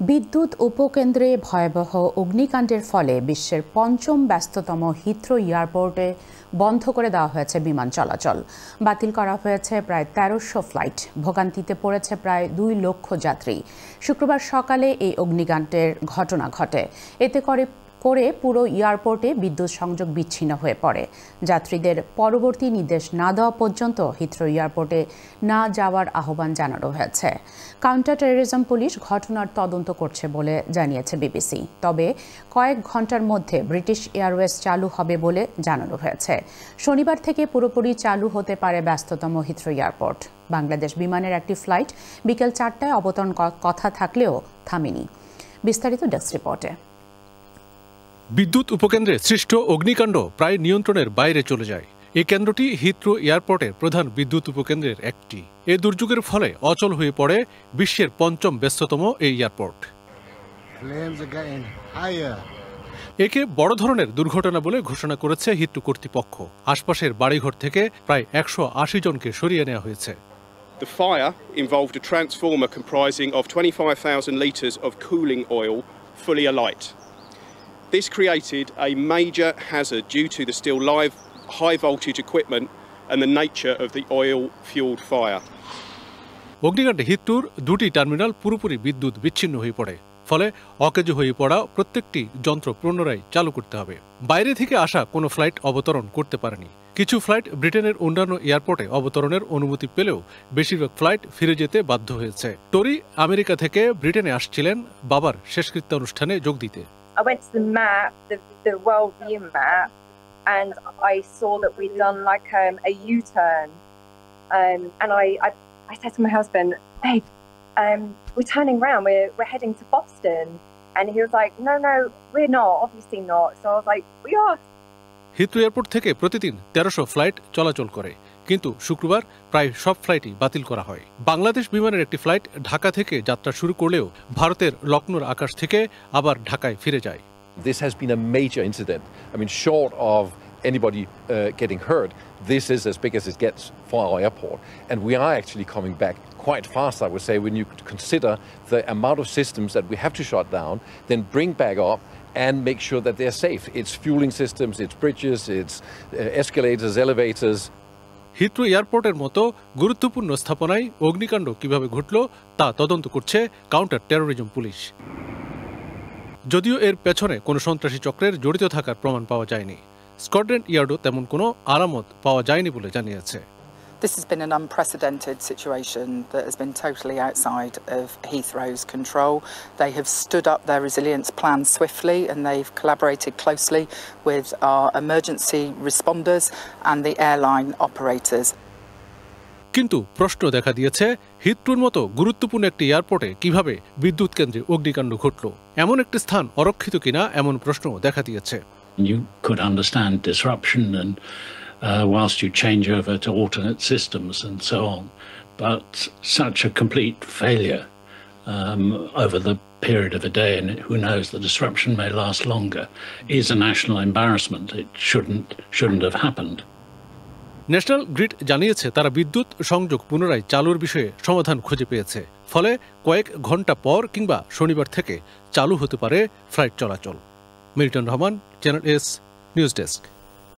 বিদ্যুৎ উপকেন্দ্রে ভয়াবহ অগ্নিকাণ্ডের ফলে বিশ্বের পঞ্চম ব্যস্ততম হিথ্রো এয়ারপোর্টে বন্ধ করে দেওয়া হয়েছে বিমান চলাচল। বাতিল করা হয়েছে প্রায় ১৩০০ ফ্লাইট। ভোগান্তিতে পড়েছে প্রায় ২ লক্ষ যাত্রী। শুক্রবার সকালে এই অগ্নিকাণ্ডের ঘটনা ঘটে। এতে করে পুরো এয়ারপোর্টে বিদ্যুৎ সংযোগ বিচ্ছিন্ন হয়ে পড়ে। যাত্রীদের পরবর্তী নির্দেশ না দেওয়া পর্যন্ত হিথ্রো এয়ারপোর্টে না যাওয়ার আহ্বান জানানো হয়েছে। কাউন্টার টেররিজম পুলিশ ঘটনার তদন্ত করছে বলে জানিয়েছে বিবিসি। তবে কয়েক ঘন্টার মধ্যে ব্রিটিশ এয়ারওয়েজ চালু হবে বলে জানানো হয়েছে। শনিবার থেকে পুরোপুরি চালু হতে পারে ব্যস্ততম হিথ্রো এয়ারপোর্ট। বাংলাদেশ বিমানের একটি ফ্লাইট বিকেল ৪টায় অবতরণ কথা থাকলেও থামেনি। বিস্তারিত ডেস্ক রিপোর্টে। বিদ্যুৎ উপকেন্দ্রে সৃষ্ট অগ্নিকাণ্ড প্রায় নিয়ন্ত্রণের বাইরে চলে যায়। এই কেন্দ্রটি হিথ্রো এয়ারপোর্টের প্রধান বিদ্যুৎ উপকেন্দ্রের একটি। এই দুর্যোগের ফলে অচল হয়ে পড়ে বিশ্বের পঞ্চম ব্যস্ততম এই এয়ারপোর্ট। একে বড় ধরনের দুর্ঘটনা বলে ঘোষণা করেছে হিথ্রো কর্তৃপক্ষ। আশপাশের বাড়িঘর থেকে প্রায় ১৮০ জনকে সরিয়ে নেওয়া হয়েছে। The fire involved a transformer comprising of 25,000 litres of cooling oil fully alight. This created a major hazard due to the still live high voltage equipment and the nature of the oil-fueled fire. অগ্নিকাণ্ডে হিথ্রোর ২টি terminal পুরোপুরি বিদ্যুৎ বিচ্ছিন্ন হয়ে পড়ে। ফলে অকেজো হয়ে পড়া প্রত্যেকটি যন্ত্র পুনরায় চালু করতে হবে। বাইরে থেকে আসা কোনো ফ্লাইট অবতরণ করতে পারেনি। কিছু ফ্লাইট ব্রিটেনের অন্যান্য এয়ারপোর্টে অবতরণের অনুমতি পেলেও বেশিরভাগ ফ্লাইট ফিরে যেতে বাধ্য হয়েছে। টরি আমেরিকা থেকে ব্রিটেনে আসছিলেন বাবার শেষকৃত্য অনুষ্ঠানে যোগ দিতে। I went to the map, the world view map, and I saw that we'd done like a U-turn. And I said to my husband, "Babe, we're turning around. We're heading to Boston." And he was like, "No, we're not. Obviously not." So I was like, "We are." Heathrow airport থেকে প্রতিদিন ১৩০০ flight চলাচল করে, কিন্তু শুক্রবার প্রায় সব ফ্লাইটই বাতিল করা হয়। বাংলাদেশ বিমানের একটি ফ্লাইট ঢাকা থেকে যাত্রা শুরু করলেও ভারতের লখনৌর আকাশ থেকে আবার ঢাকায় ফিরে যায়। This has been a major incident. I mean, short of anybody getting hurt, this is as big as it gets for our airport. And we are actually coming back quite fast, I would say, when you consider the amount of systems that we have to shut down, then bring back up and make sure that they're safe. It's fueling systems, it's bridges, it's escalators, elevators. Heathrow এয়ারপোর্টের মতো গুরুত্বপূর্ণ স্থাপনায় অগ্নিকাণ্ড কিভাবে ঘটল তা তদন্ত করছে কাউন্টার টেররিজম পুলিশ। যদিও এর পেছনে কোনো সন্ত্রাসী চক্রের জড়িত থাকার প্রমাণ পাওয়া যায়নি। স্কটল্যান্ড ইয়ার্ডও তেমন কোনো আলামত পাওয়া যায়নি বলে জানিয়েছে। This has been an unprecedented situation that has been totally outside of Heathrow's control. They have stood up their resilience plan swiftly and they've collaborated closely with our emergency responders and the airline operators. কিন্তু প্রশ্ন দেখা দিয়েছে, হিথ্রোর মতো গুরুত্বপূর্ণ একটি এয়ারপোর্টে কিভাবে বিদ্যুৎ কেন্দ্রে অগ্নিকাণ্ড ঘটল? এমন একটি স্থান অরক্ষিত কিনা এমন প্রশ্ন দেখা দিয়েছে। You could understand disruption and whilst you change over to alternate systems and so on. But such a complete failure over the period of a day, and who knows, the disruption may last longer, is a national embarrassment. It shouldn't have happened. National grid জানিয়েছে তারা বিদ্যুৎ সংযোগ পুনরায় চালুর বিষয়ে সমাধান খুঁজে পেয়েছে। ফলে কয়েক ঘন্টা পর কিংবা শনিবার থেকে চালু হতে পারে ফ্লাইট চলাচল। Milton Rahman, channel S news desk.